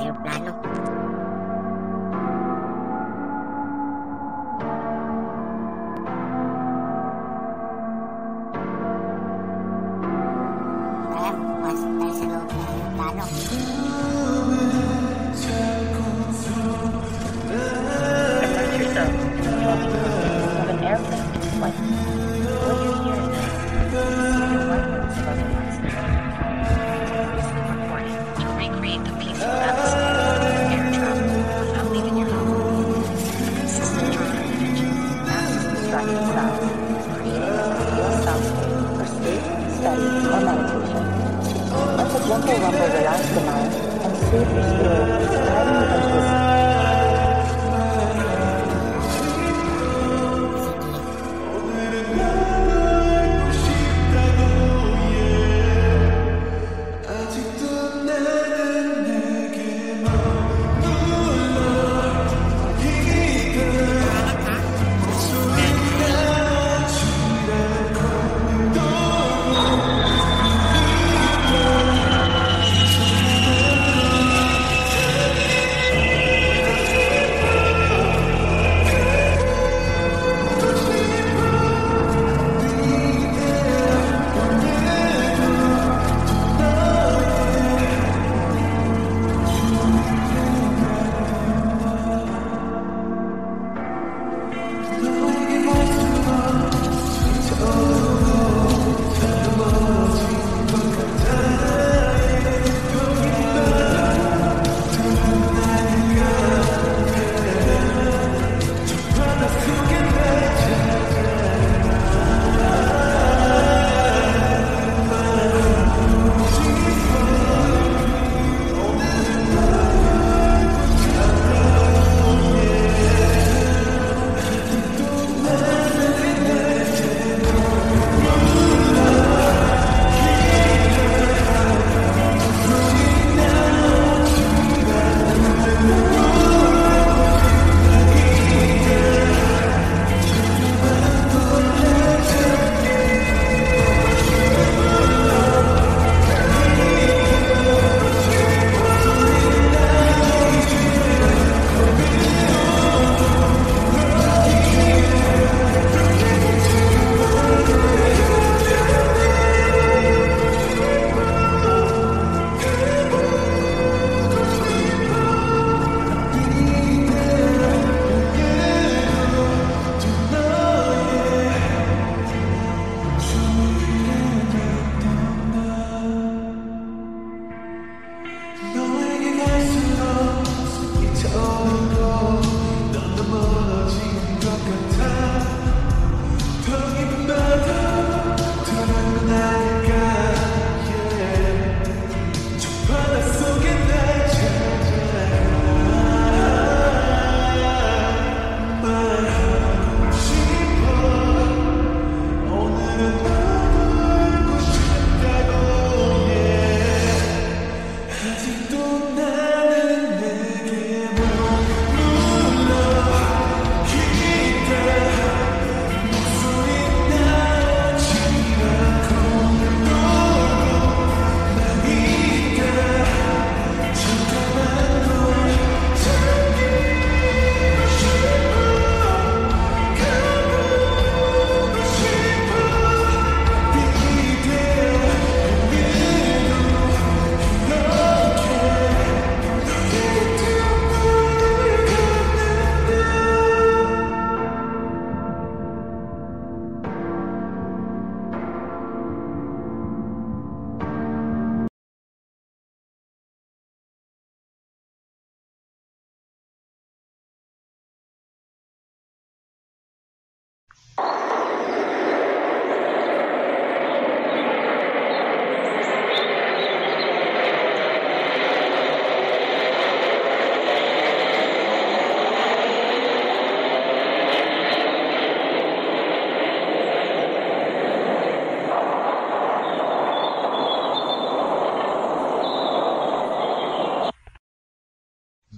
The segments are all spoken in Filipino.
yung plano. Kaya, pasok tayo sa loob na yung plano. Immerse yourself in the cabin of an airplane in flight. What you hear in there, your whiteboards above the accident. Continuously recording to recreate the peaceful atmosphere of air travel without leaving your home. A consistent drone attention, massive distracting sounds, creating an ideal soundscape for sleep, study, or meditation. Let the gentle rumble relax the mind and soothe your spirit, guiding you into a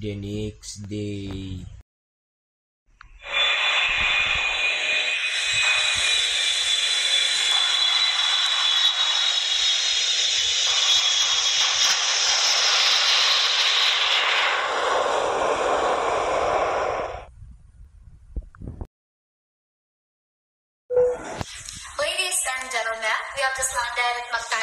the next day.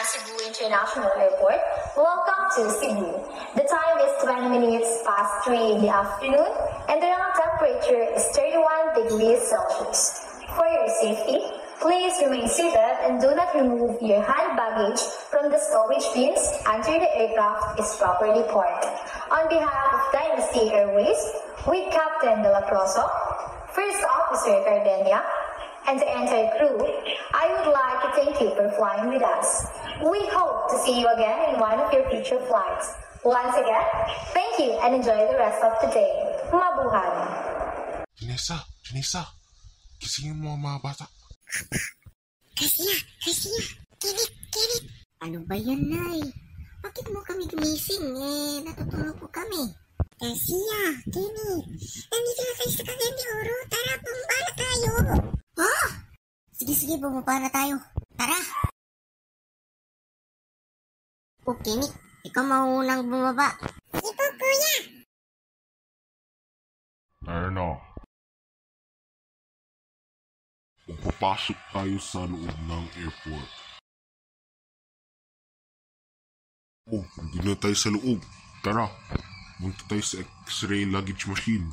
Cebu International Airport. Welcome to Cebu. The time is 20 minutes past 3 in the afternoon and the ground temperature is 31 degrees Celsius. For your safety, please remain seated and do not remove your hand baggage from the storage bins until the aircraft is properly parked. On behalf of Dynasty Airways, with Captain De La Proso, First Officer Cardenia, and the entire crew, I would like to thank you for flying with us. We hope to see you again in one of your future flights. Once again, thank you and enjoy the rest of the day. Mabuhay! Janessa, gisingin mo ang mga bata. Kasiya. Kinit. Ano ba yan, Nay? Bakit mo kami gumising? Natutulog po kami. Kasiya, Kinit. Nandito na kayo sa Cagayan de Oro. Tara, bumaba na tayo. Sige, bumaba na tayo. Tara. O, Kinit, ikaw maunang bumaba. Sige po, kuya. Tara na. Papasok tayo sa loob ng airport. Hindi na tayo sa loob. Tara, punta tayo sa X-ray luggage machine.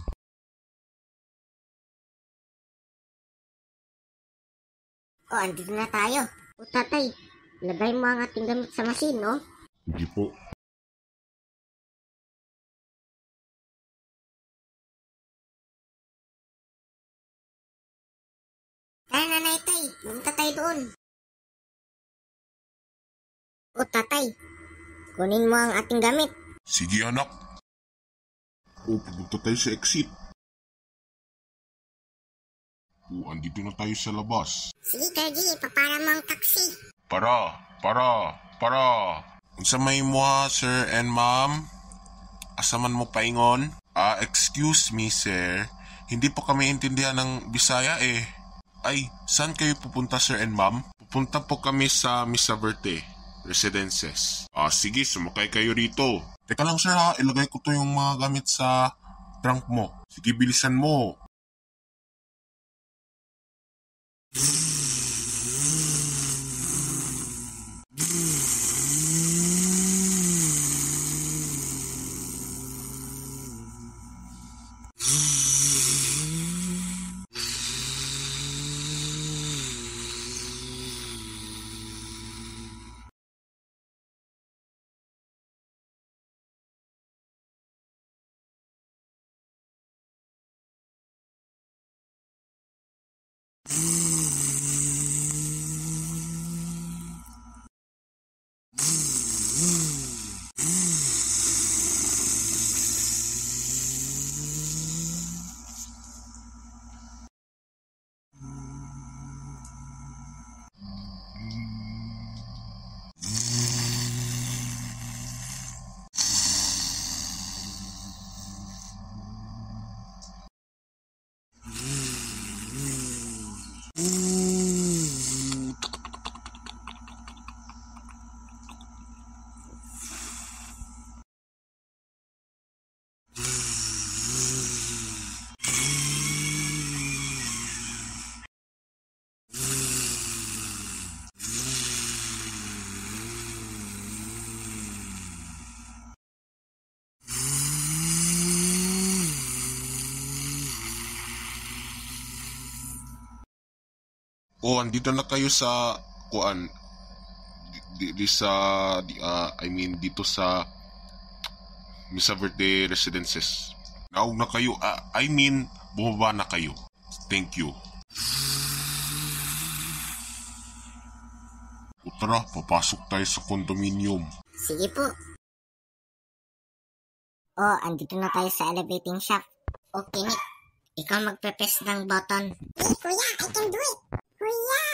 Andito na tayo. Tatay, lagay mo ang ating gamit sa machine, no? Hindi po. Tara, Nanay Tay. Pumunta tayo doon. Tatay, kunin mo ang ating gamit. Sige, anak. Pupunta tayo sa exit. Andito na tayo sa labas. Sige, Sergi, papara mo ang taxi. Para. Unsa may mo ha, sir and ma'am? Asaman mo paingon? Excuse me, sir. Hindi po kami intindihan ng Bisaya eh. Ay, saan kayo pupunta, sir and ma'am? Pupunta po kami sa Misa Verde Residences. Sige, sumakay kayo rito. Teka lang, sir ha. Ilagay ko to yung mga gamit sa trunk mo. Sige, bilisan mo. Andito na kayo sa dito sa Misa Verde Residences. Naog na kayo. Bumaba na kayo. Thank you. Tara, papasok tayo sa condominium. Sige po. Andito na tayo sa elevating shaft. Okay, Nick. Ikaw magpe-press ng button. Hey, kuya, I can do it. Kuya!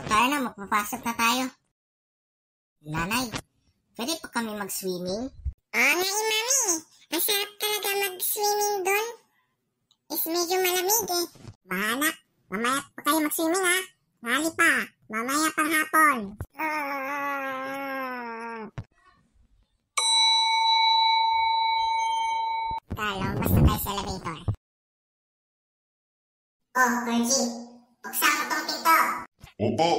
Tara na, magpapasok na tayo. Nanay, pwede pa kami mag-swimming? Mami. Masarap talaga mag-swimming doon. Is medyo malamig eh. Bahala. Mamaya pa kayo mag-swimming ha. Nali pa. Mamaya pang hapon. Lumabas na tayo sa elevator. Virgie, Buksan mo tong pinto. Opo.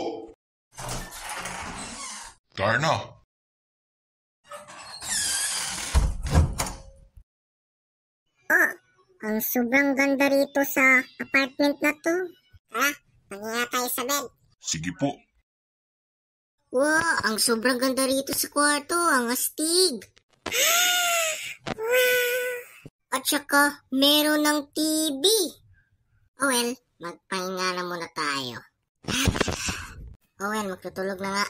Darna. Oh, ang sobrang ganda rito sa apartment na to. Tara, maghinga tayo sa bed. Sige po. Wow, ang sobrang ganda rito sa kwarto. Ang astig. At saka, meron ng TV. Oh well, magpahinga na muna tayo. Oh well, magtutulog na nga.